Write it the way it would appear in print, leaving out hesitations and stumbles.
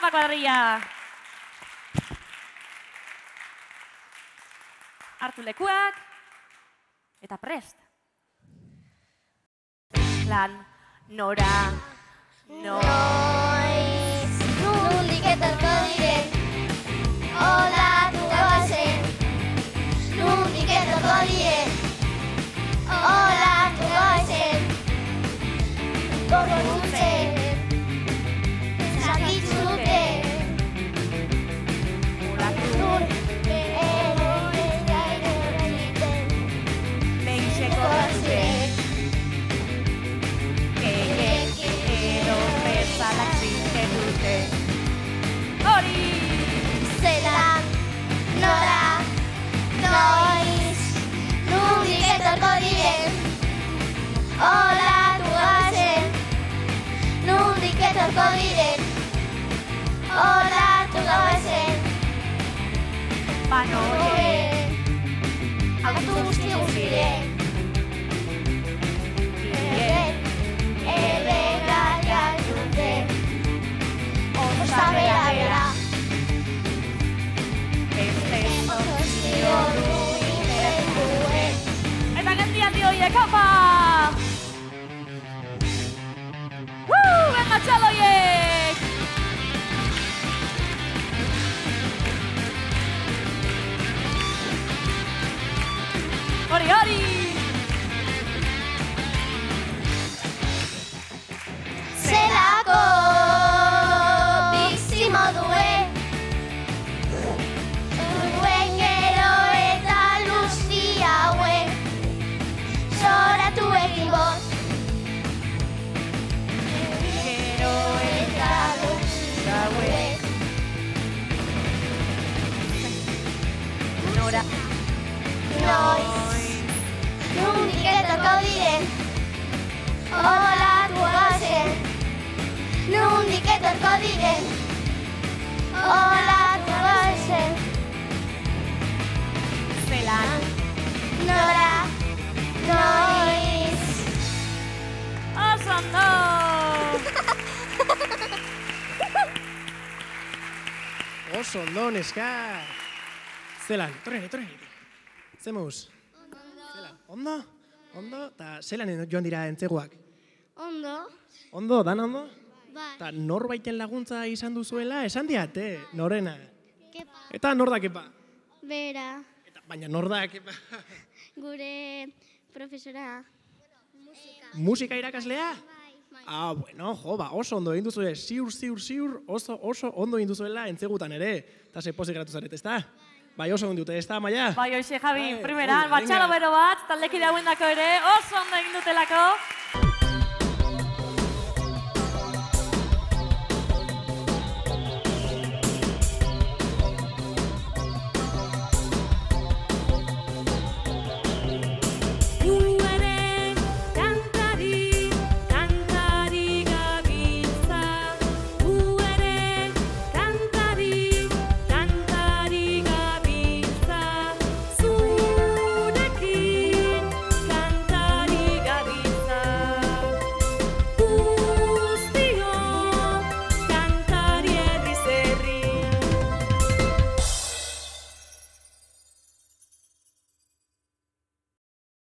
Palma kuadrilla. Hartu lekuak. Eta prest. Lan, nora, Noiz, nondik etorko diren, olatu goazen. Nondik etorko diren, olatu goazen. Gorrotzen, zakitzuten, ulatur, egoen gaire egiten, begizeko goazen. Bezalak zinte dute. Hori! Zelan, nora, noiz, nondik etorko diren, olatu goazen. Nondik etorko diren, olatu goazen. Banoien, Autu guztiren, gaiak dute, osta bera, Este sozio duen duen. Eta geldialdi horiek, opa! Venga, txaloiek! Hori, hori! Zelako bizimodue, duen gero eta luzi haue, zoratu egin boz. Gero eta luzi haue, Nora, noiz, nondik etorko diren, olatu goazen. Nondik etorko diren, olatu goazen. zelan, Nora, noiz. oso ondo! Oso ondo, neska. Zelan, torren. Zemuz? Zelan, ondo? Ondo? Ta zelan joan dira entzeguak? Ondo, Ondo, dan ondo? bai, Ta norbaiten laguntza izan duzuela, esan diate, norena. kepa, Eta nor da kepa? bera, Baina nor da kepa? gure profesora. Musika irakaslea? Ah, bueno, jo, ba, oso ondo egin duzue, ziur, oso ondo egin duzuela entzegutan ere. Eta ze pozik geratu zaret, ezta? Bai, oso ondo dute, ezta, Maia? Bai, hoxe, Javi, Bai, primeran, venga. batxalo bero bat, taldeki dagoendako ere, oso ondo egin dutelako.